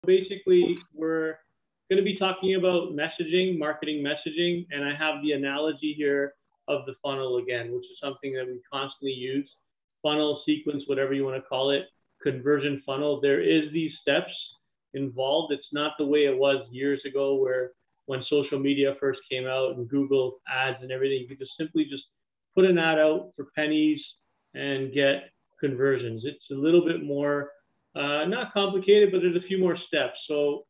Basically, we're going to be talking about messaging, marketing messaging, and I have the analogy here of the funnel again, which is something that we constantly use. Funnel, sequence, whatever you want to call it, conversion funnel. There is these steps involved. It's not the way it was years ago where when social media first came out and Google ads and everything, you could just simply just put an ad out for pennies and get conversions. It's a little bit more not complicated, but there's a few more steps. So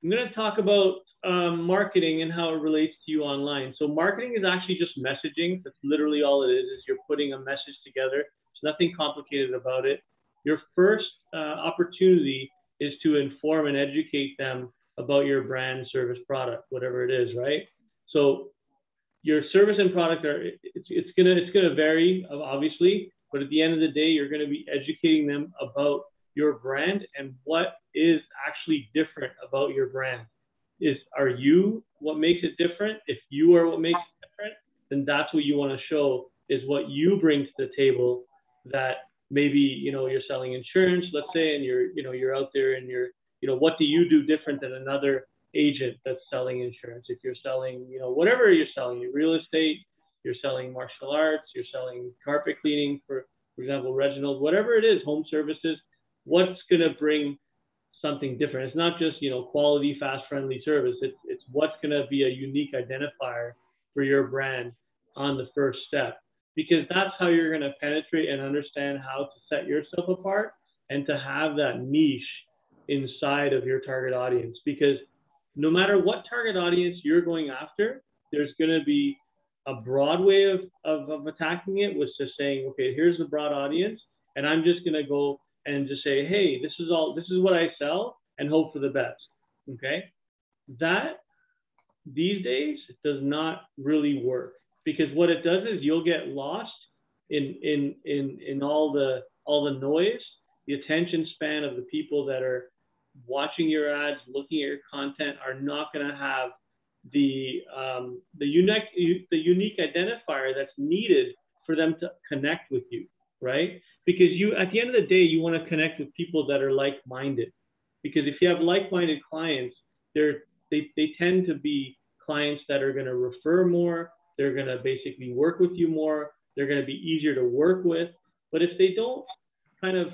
I'm going to talk about marketing and how it relates to you online. So marketing is actually just messaging. That's literally all it is you're putting a message together. There's nothing complicated about it. Your first opportunity is to inform and educate them about your brand, service, product, whatever it is, right? So your service and product it's gonna vary, obviously, but at the end of the day, you're gonna be educating them about your brand and what is actually different about your brand. Are you what makes it different? If you are what makes it different, then that's what you want to show, is what you bring to the table. That maybe you're selling insurance, let's say, and you're out there and what do you do different than another agent that's selling insurance? If you're selling whatever you're selling, your real estate, you're selling martial arts, you're selling carpet cleaning, for example, Reginald, whatever it is, home services, what's going to bring something different? It's not just quality, fast, friendly service. It's what's going to be a unique identifier for your brand on the first step, because that's how you're going to penetrate and understand how to set yourself apart and to have that niche inside of your target audience. Because no matter what target audience you're going after, there's going to be a broad way of attacking it, with just saying, okay, here's the broad audience, and I'm just going to go and just say, hey, this is what I sell, and hope for the best. Okay, that these days does not really work, because what it does is you'll get lost in all the noise. The attention span of the people that are watching your ads, looking at your content, are not going to have the unique identifier that's needed for them to connect with you, right? Because at the end of the day, you want to connect with people that are like-minded. Because if you have like-minded clients, they tend to be clients that are going to refer more. They're going to basically work with you more. They're going to be easier to work with. But if they don't kind of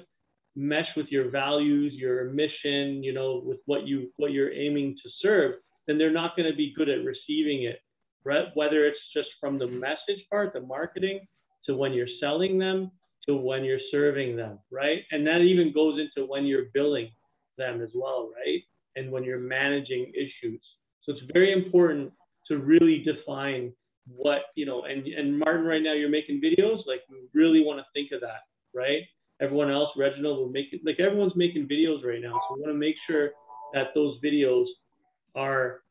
mesh with your values, your mission, with what you're aiming to serve, then they're not going to be good at receiving it, right? Whether it's just from the message part, the marketing, to when you're selling them, to when you're serving them, right? And that even goes into when you're billing them as well, right? And when you're managing issues. So it's very important to really define what, and Martin, right now you're making videos, like we really want to think of that, right? Everyone else, Reginald, will make it, like everyone's making videos right now. So we want to make sure that those videos are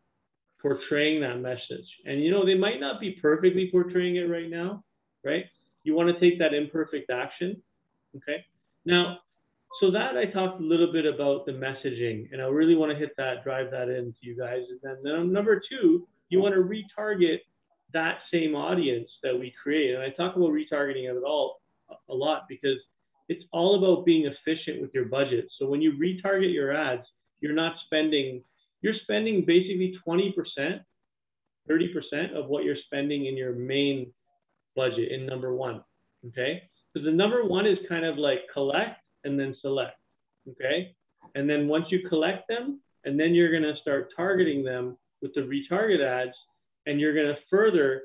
portraying that message. And, they might not be perfectly portraying it right now, right? You want to take that imperfect action, okay? Now, so that I talked a little bit about the messaging, and I really want to hit that, drive that into you guys. And then number two, you want to retarget that same audience that we create. And I talk about retargeting it all a lot, because it's all about being efficient with your budget. So when you retarget your ads, you're spending basically 20%, 30% of what you're spending in your main budget in number one, okay? So the number one is kind of like collect and then select, okay? And then once you collect them, and then you're gonna start targeting them with the retarget ads, and you're gonna further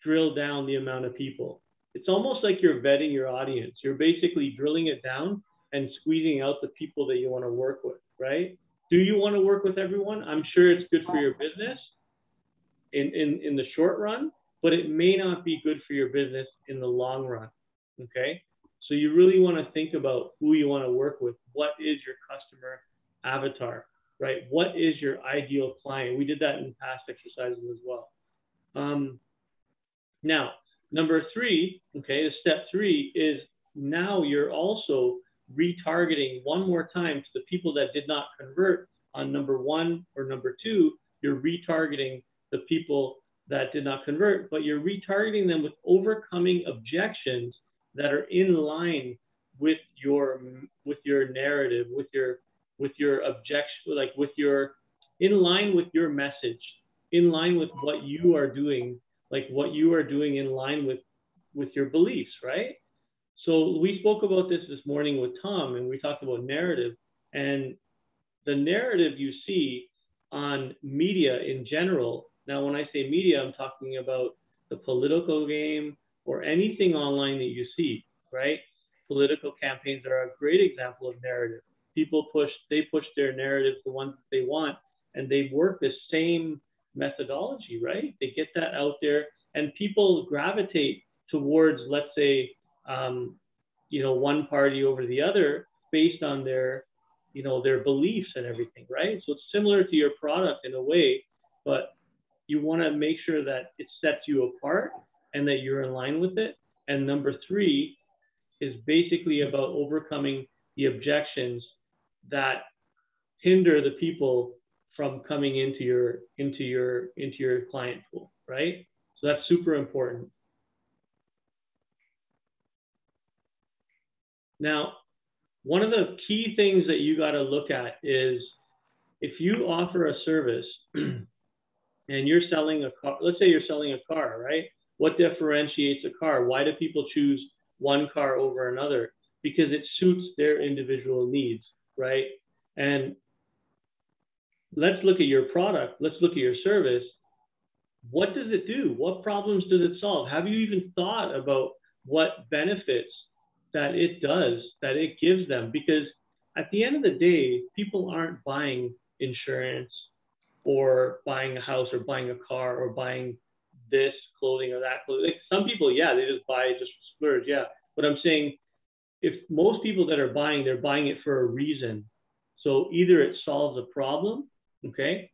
drill down the amount of people. It's almost like you're vetting your audience. You're basically drilling it down and squeezing out the people that you wanna work with, right? Do you wanna work with everyone? I'm sure it's good for your business in the short run, but it may not be good for your business in the long run, okay? So you really want to think about who you want to work with. What is your customer avatar, right? What is your ideal client? We did that in past exercises as well. Now, number three, okay, step three is now you're also retargeting one more time to the people that did not convert on number one or number two. You're retargeting the people that did not convert, but you're retargeting them with overcoming objections that are in line with your narrative, with your with your objection, like with your, in line with your message, in line with what you are doing, like what you are doing in line with your beliefs, right? So we spoke about this morning with Tom, and we talked about narrative, and the narrative you see on media in general. Now, when I say media, I'm talking about the political game or anything online that you see, right? Political campaigns are a great example of narrative. People push their narratives, the ones that they want, and they work the same methodology, right? They get that out there, and people gravitate towards, let's say, one party over the other based on their beliefs and everything, right? So it's similar to your product in a way, but you want to make sure that it sets you apart and that you're in line with it. And number 3 is basically about overcoming the objections that hinder the people from coming into your client pool, right? So that's super important. Now, one of the key things that you got to look at is if you offer a service and you're selling a car, let's say you're selling a car, right? What differentiates a car? Why do people choose one car over another? Because it suits their individual needs, right? And let's look at your product. Let's look at your service. What does it do? What problems does it solve? Have you even thought about what benefits that it does, that it gives them? Because at the end of the day, people aren't buying insurance or buying a house or buying a car or buying this clothing or that clothing. Like some people, yeah, they just buy it just splurge, yeah. But I'm saying if most people that are buying, they're buying it for a reason. So either it solves a problem, okay,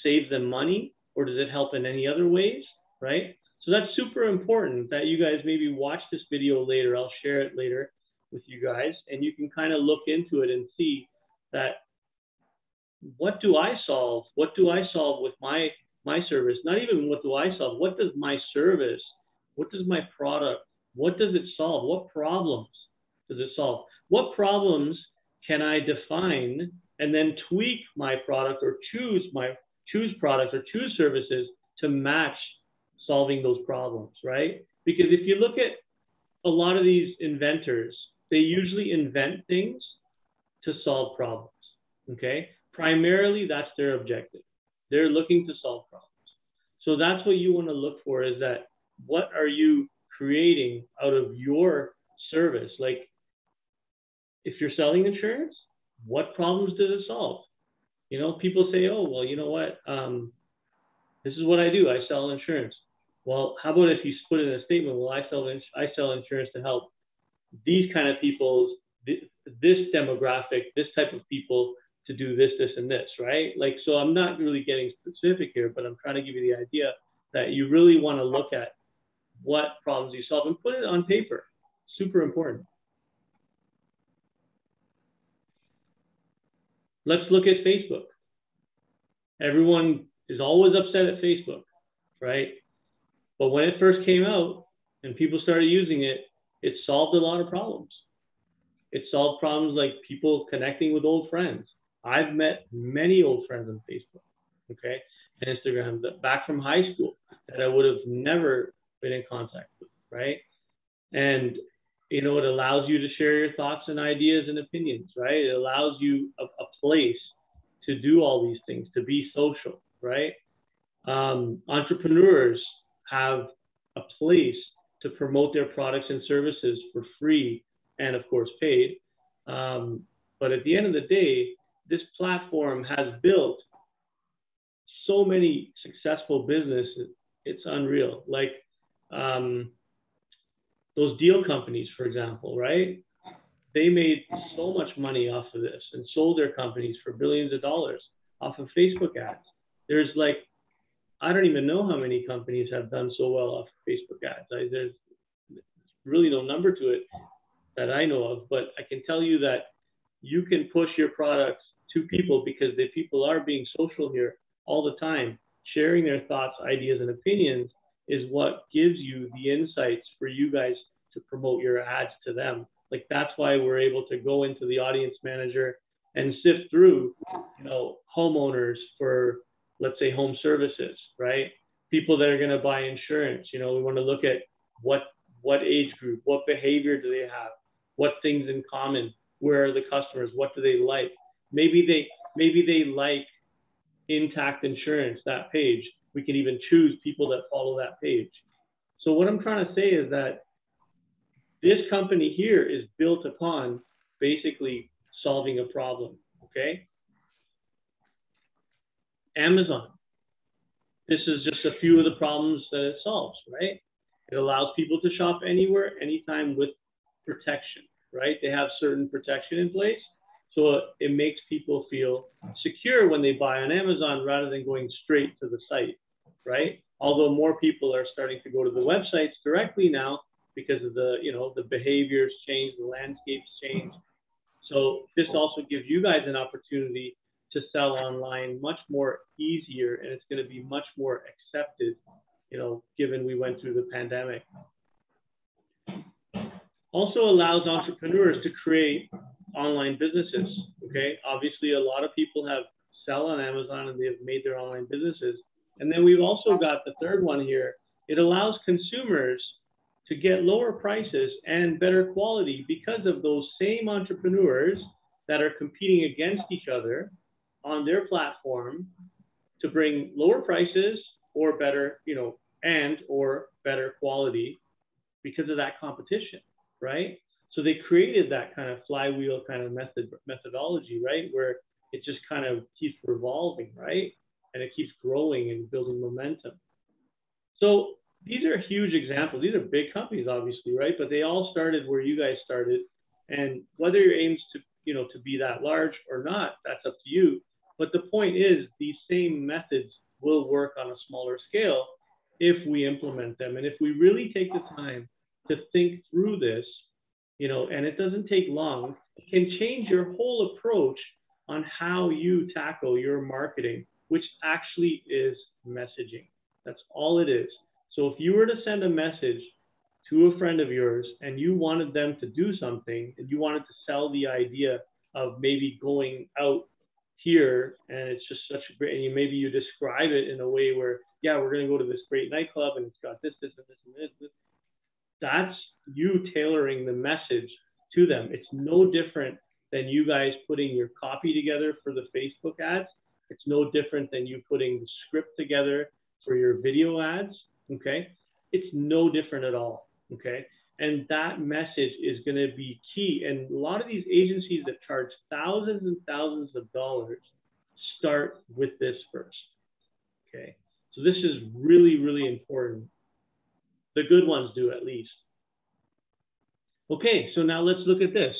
saves them money, or does it help in any other ways, right? So that's super important that you guys maybe watch this video later. I'll share it later with you guys, and you can kind of look into it and see that what do I solve? What do I solve with my service? Not even what do I solve? What does my service, what does my product, what does it solve? What problems does it solve? What problems can I define and then tweak my product or choose products or choose services to match solving those problems, right? Because if you look at a lot of these inventors, they usually invent things to solve problems, okay? Primarily, that's their objective. They're looking to solve problems. So that's what you want to look for, is that what are you creating out of your service? Like if you're selling insurance, what problems does it solve? You know, people say, oh, well, you know what? This is what I do. I sell insurance. Well, how about if you put in a statement, well, I sell insurance to help these kind of people, this demographic, this type of people to do this, this, and this, right? Like, so I'm not really getting specific here, but I'm trying to give you the idea that you really want to look at what problems you solve and put it on paper. Super important. Let's look at Facebook. Everyone is always upset at Facebook, right? But when it first came out and people started using it, it solved a lot of problems. It solved problems like people connecting with old friends. I've met many old friends on Facebook, okay, and Instagram back from high school that I would have never been in contact with, right? And, you know, it allows you to share your thoughts and ideas and opinions, right? It allows you a place to do all these things, to be social, right? Entrepreneurs have a place to promote their products and services for free and, of course, paid. But at the end of the day, this platform has built so many successful businesses. It's unreal. Like those deal companies, for example, right? They made so much money off of this and sold their companies for billions of dollars off of Facebook ads. There's like, I don't even know how many companies have done so well off of Facebook ads. There's really no number to it that I know of, but I can tell you that you can push your products to people because the people are being social here all the time. Sharing their thoughts, ideas, and opinions is what gives you the insights for you guys to promote your ads to them. Like that's why we're able to go into the audience manager and sift through, you know, homeowners for, let's say, home services, right? People that are going to buy insurance. You know, we want to look at what age group, what behavior do they have, what things in common, where are the customers, what do they like? Maybe they like Intact Insurance, that page. We can even choose people that follow that page. So what I'm trying to say is that this company here is built upon basically solving a problem, okay? Amazon. This is just a few of the problems that it solves, right? It allows people to shop anywhere, anytime with protection, right? They have certain protection in place. So it makes people feel secure when they buy on Amazon rather than going straight to the site, right? Although more people are starting to go to the websites directly now because of the, you know, the behaviors change, the landscapes change. So this also gives you guys an opportunity to sell online much more easier, and it's going to be much more accepted, you know, given we went through the pandemic. Also allows entrepreneurs to create online businesses, okay? Obviously, a lot of people have sell on Amazon and they have made their online businesses. And then we've also got the third one here. It allows consumers to get lower prices and better quality because of those same entrepreneurs that are competing against each other on their platform to bring lower prices or better, you know, and or better quality because of that competition, right? So they created that kind of flywheel kind of methodology, right? Where it just kind of keeps revolving, right? And it keeps growing and building momentum. So these are huge examples. These are big companies, obviously, right? But they all started where you guys started. And whether your aim's to, you know, to be that large or not, that's up to you. But the point is, these same methods will work on a smaller scale if we implement them. And if we really take the time to think through this, you know, and it doesn't take long, it can change your whole approach on how you tackle your marketing, which actually is messaging. That's all it is. So if you were to send a message to a friend of yours and you wanted them to do something and you wanted to sell the idea of maybe going out here and it's just such a great, and maybe you describe it in a way where, yeah, we're going to go to this great nightclub and it's got this, this, and this, and this. That's you tailoring the message to them. It's no different than you guys putting your copy together for the Facebook ads. It's no different than you putting the script together for your video ads, okay? It's no different at all, okay? And that message is going to be key. And a lot of these agencies that charge thousands and thousands of dollars start with this first, okay? So this is really, really important. The good ones do, at least. Okay, so now let's look at this.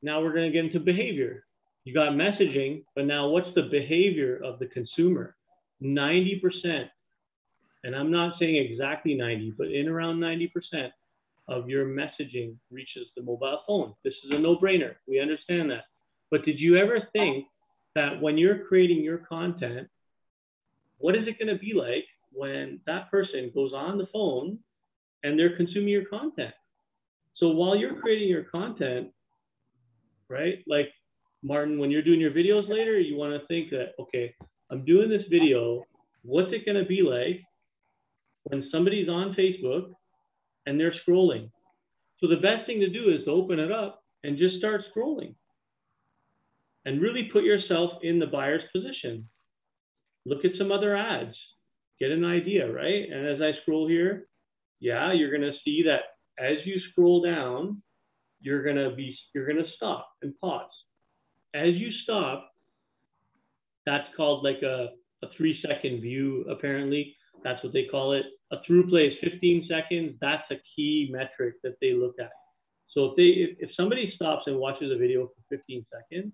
Now we're going to get into behavior. You got messaging, but now what's the behavior of the consumer? 90%, and I'm not saying exactly 90, but in around 90% of your messaging reaches the mobile phone. This is a no-brainer. We understand that. But did you ever think that when you're creating your content, what is it going to be like when that person goes on the phone and they're consuming your content? So while you're creating your content, right, like Martin, when you're doing your videos later, you want to think that, okay, I'm doing this video. What's it going to be like when somebody's on Facebook and they're scrolling? So the best thing to do is to open it up and just start scrolling and really put yourself in the buyer's position. Look at some other ads, get an idea, right? And as I scroll here, yeah, you're going to see that as you scroll down, you're going to stop and pause. As you stop, that's called like a 3-second view, apparently. That's what they call it. A through play is 15 seconds. That's a key metric that they look at. So if somebody stops and watches a video for 15 seconds,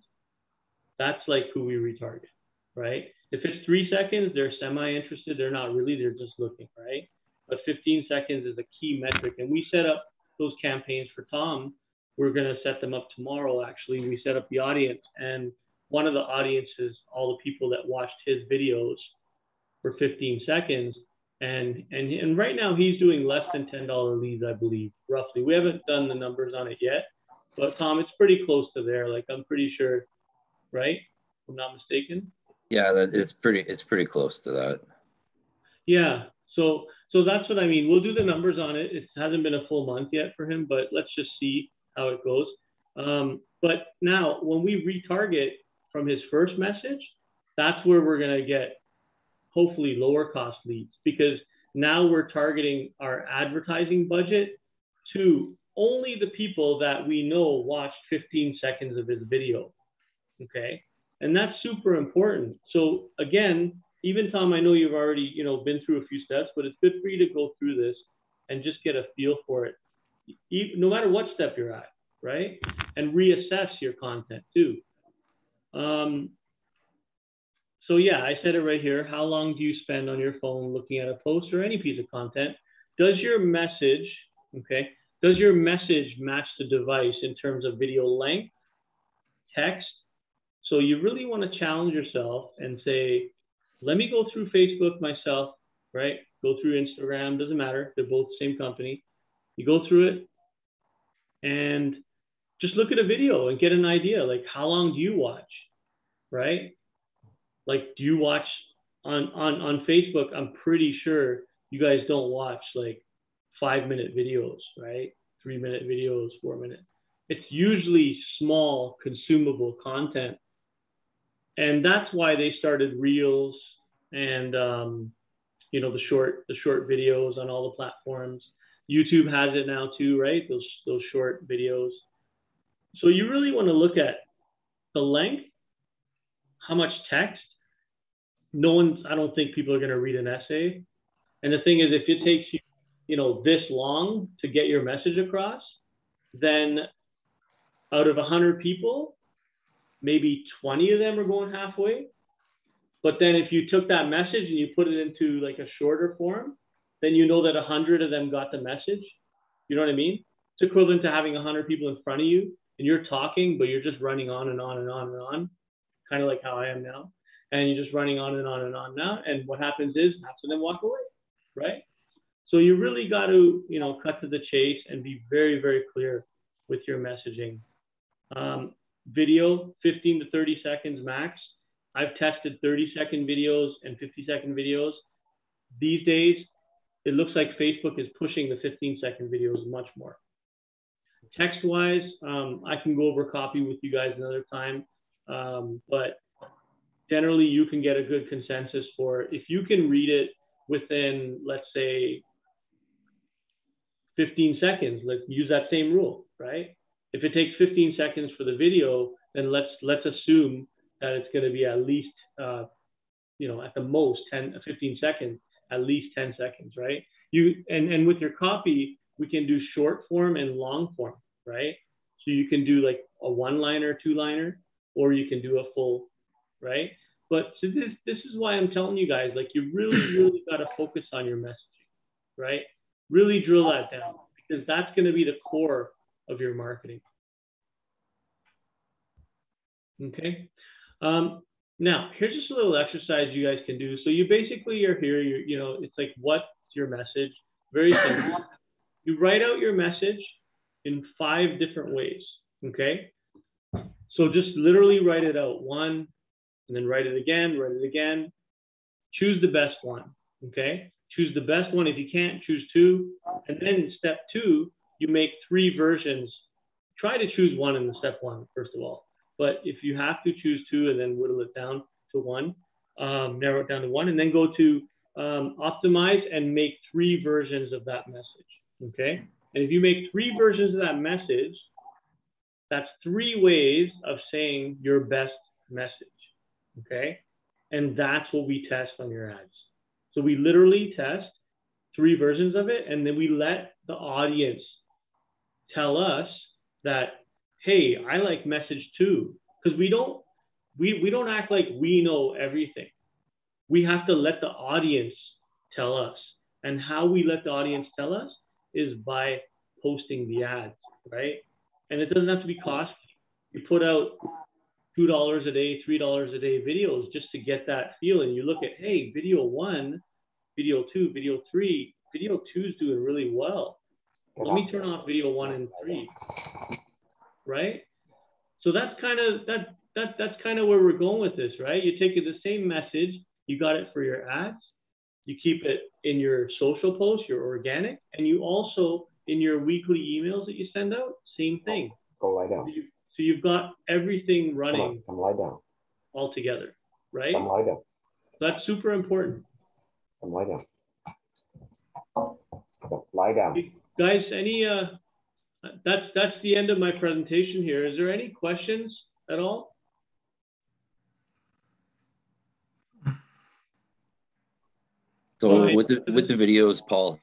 that's like who we retarget, right? If it's 3 seconds, they're semi-interested. They're not really, they're just looking, right? But 15 seconds is a key metric. And we set up those campaigns for Tom. We're going to set them up tomorrow, actually. We set up the audience, and one of the audiences, all the people that watched his videos for 15 seconds. And right now he's doing less than $10 leads, I believe, roughly. We haven't done the numbers on it yet, But Tom, it's pretty close to there. Like I'm pretty sure, right? If I'm not mistaken. Yeah, it's pretty close to that. Yeah. So that's what I mean. We'll do the numbers on it. It hasn't been a full month yet for him, but let's just see how it goes. But now when we retarget from his first message, that's where we're going to get hopefully lower cost leads, because now we're targeting our advertising budget to only the people that we know watched 15 seconds of his video. Okay. And that's super important. So again, even Tom, I know you've already, been through a few steps, but it's good for you to go through this and just get a feel for it, no matter what step you're at, right? And reassess your content too. So yeah, I said it right here. How long do you spend on your phone looking at a post or any piece of content? Does your message, okay, does your message match the device in terms of video length, text? So you really want to challenge yourself and say, let me go through Facebook myself, right? Go through Instagram, doesn't matter. They're both the same company. You go through it and just look at a video and get an idea. Like, how long do you watch, right? Like, do you watch on Facebook? I'm pretty sure you guys don't watch like 5-minute videos, right? 3-minute videos, 4-minute. It's usually small consumable content. And that's why they started Reels and the short videos on all the platforms. YouTube has it now too, right? Those short videos. So you really want to look at the length, how much text. I don't think people are going to read an essay. And the thing is, if it takes you, this long to get your message across, then out of 100 people, maybe 20 of them are going halfway. But then if you took that message and you put it into like a shorter form, then you know that 100 of them got the message. You know what I mean? It's equivalent to having 100 people in front of you and you're talking, but you're just running on and on and on and on, kind of like how I am now. And you're just running on and on and on now. And what happens is half of them walk away, right? So you really got to, cut to the chase and be very, very clear with your messaging. Video, 15 to 30 seconds max. I've tested 30-second videos and 50-second videos. These days, it looks like Facebook is pushing the 15-second videos much more. Text-wise, I can go over copy with you guys another time, but generally you can get a good consensus for it. If you can read it within, let's say, 15 seconds, let's use that same rule, right? If it takes 15 seconds for the video, then let's assume that it's going to be at least, at the most 15 seconds, at least 10 seconds, right? And with your copy, we can do short form and long form, right? So you can do like a 1-liner, 2-liner, or you can do a full, right? But so this is why I'm telling you guys, like you really got to focus on your messaging, right? Really drill that down, because that's going to be the core of your marketing. Okay. Now, here's just a little exercise you guys can do. So you basically are here, it's like, what's your message? Very simple. You write out your message in 5 different ways, okay? So just literally write it out, one, and then write it again. Choose the best one, okay? Choose the best one. If you can't, choose 2. And then step 2, you make 3 versions. Try to choose one in the step 1, first of all. But if you have to, choose 2 and then whittle it down to 1, narrow it down to 1, and then go to optimize and make 3 versions of that message, okay? And if you make 3 versions of that message, that's 3 ways of saying your best message, okay? And that's what we test on your ads. So we literally test 3 versions of it, and then we let the audience tell us that, hey, I like message 2, because we don't act like we know everything. We have to let the audience tell us. And how we let the audience tell us is by posting the ads, right? And it doesn't have to be costly. You put out $2 a day, $3 a day videos just to get that feel. And you look at, hey, video 1, video 2, video 3, video 2 is doing really well. Let me turn off video 1 and 3. right? So that's kind of that's kind of where we're going with this, right? You take the same message, you got it for your ads, you keep it in your social posts, your organic, and you also in your weekly emails that you send out, same thing. Go lie down. So you've got everything running. Come lie down. All together, right? Come lie down. That's super important. Come lie down. Come lie down. Guys, any that's the end of my presentation here. Is there any questions at all? So with the videos, Paul,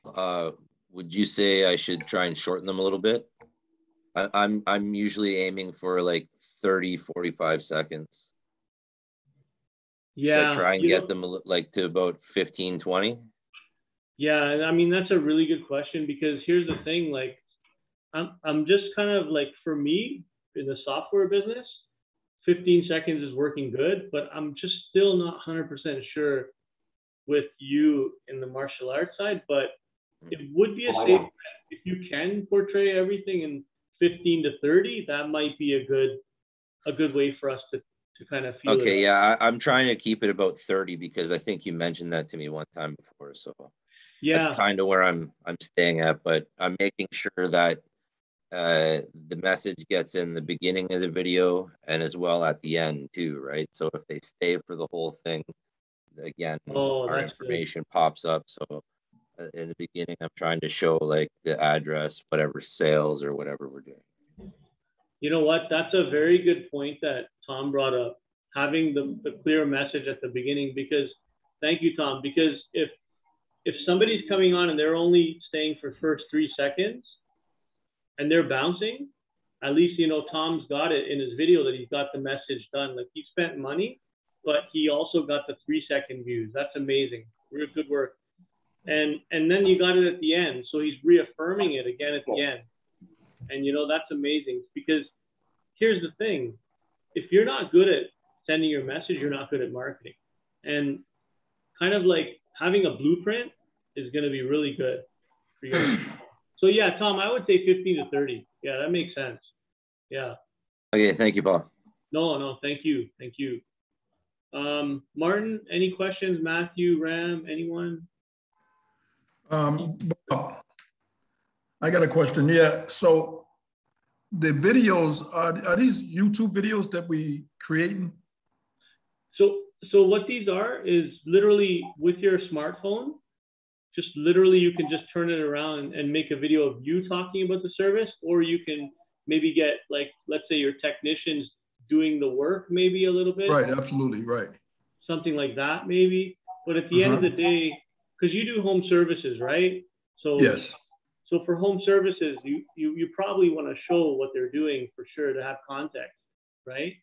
would you say I should try and shorten them a little bit? I'm usually aiming for like 30, 45 seconds. Yeah. Should I try and get them like to about 15, 20? Yeah, I mean, that's a really good question, because here's the thing, like, I'm just kind of like, for me in the software business, 15 seconds is working good, but I'm just still not 100% sure with you in the martial arts side, but it would be a safe bet. If you can portray everything in 15 to 30, that might be a good way for us to kind of feel it. Okay, yeah, I'm trying to keep it about 30 because I think you mentioned that to me one time before. So yeah, that's kind of where I'm staying at, but I'm making sure that the message gets in the beginning of the video and as well at the end too, right? So if they stay for the whole thing, again, our information pops up. So in the beginning, I'm trying to show like the address, whatever sales or whatever we're doing. You know what? That's a very good point that Tom brought up, having the clear message at the beginning, because thank you, Tom, because if somebody's coming on and they're only staying for first 3 seconds and they're bouncing, at least, you know, Tom's got it in his video that he's got the message done. Like, he spent money, but he also got the 3-second views. That's amazing. Real good work. And then you got it at the end. So he's reaffirming it again at the end. And, you know, that's amazing, because here's the thing. If you're not good at sending your message, you're not good at marketing. And kind of like having a blueprint is going to be really good for you. So, yeah, Tom, I would say 15 to 30. Yeah, that makes sense. Yeah. Okay, thank you, Paul. No, thank you. Thank you. Martin, any questions? Matthew, Ram, anyone? Bob, I got a question. Yeah. So the videos, are these YouTube videos that we creating? So what these are is literally with your smartphone, just literally you can just turn it around and make a video of you talking about the service, or you can maybe get, like, let's say your technicians doing the work maybe a little bit. Right, absolutely, right. Something like that maybe. But at the end of the day, because you do home services, right? So yes. So for home services, you probably want to show what they're doing for sure, to have context, right?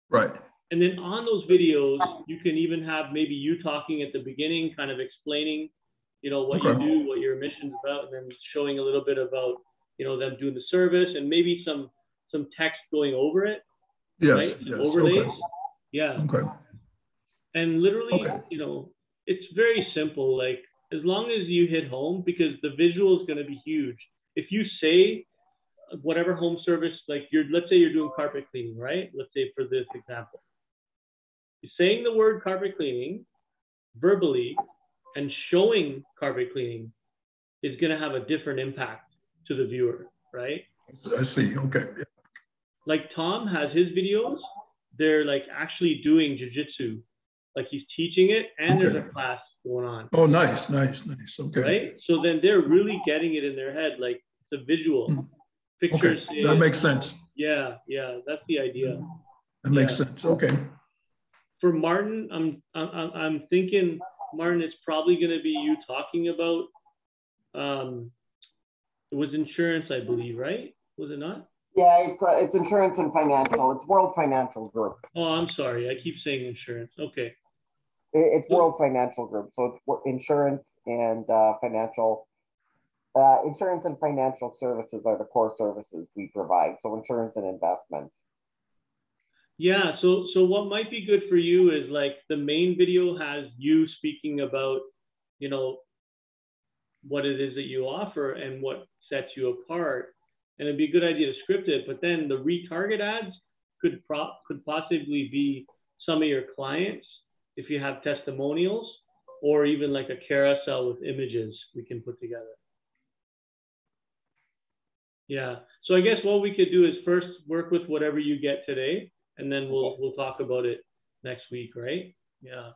Right. And then on those videos, you can even have maybe you talking at the beginning, kind of explaining, you know, what you do, what your mission's about, and then showing a little bit about, you know, them doing the service, and maybe some text going over it. Yes. Right? Yes. Overlays. Yeah. Okay. And literally, you know, it's very simple. Like, as long as you hit home, because the visual is going to be huge. If you say whatever home service, like let's say you're doing carpet cleaning, right? Let's say for this example, you're saying the word carpet cleaning verbally and showing carpet cleaning is going to have a different impact to the viewer, right? I see. Okay. Like Tom has his videos, they're like actually doing jiu-jitsu. Like he's teaching it, and there's a class going on. Oh, nice, nice, nice. Okay. Right? So then they're really getting it in their head, like the visual. Pictures. Okay, that makes sense. Yeah, that's the idea. That makes sense. Okay. For Martin, I'm thinking, Martin, it's probably going to be you talking about. It was insurance, I believe, right? Was it not? Yeah, it's insurance and financial. It's World Financial Group. Oh, I'm sorry. I keep saying insurance. Okay. It's World Financial Group. So it's insurance and financial. Insurance and financial services are the core services we provide. So insurance and investments. Yeah. So what might be good for you is, like, the main video has you speaking about, you know, what it is that you offer and what sets you apart. and it'd be a good idea to script it. But then the retarget ads could possibly be some of your clients if you have testimonials, or even like a carousel with images we can put together. Yeah. So I guess what we could do is first work with whatever you get today, and then we'll talk about it next week, right? Yeah.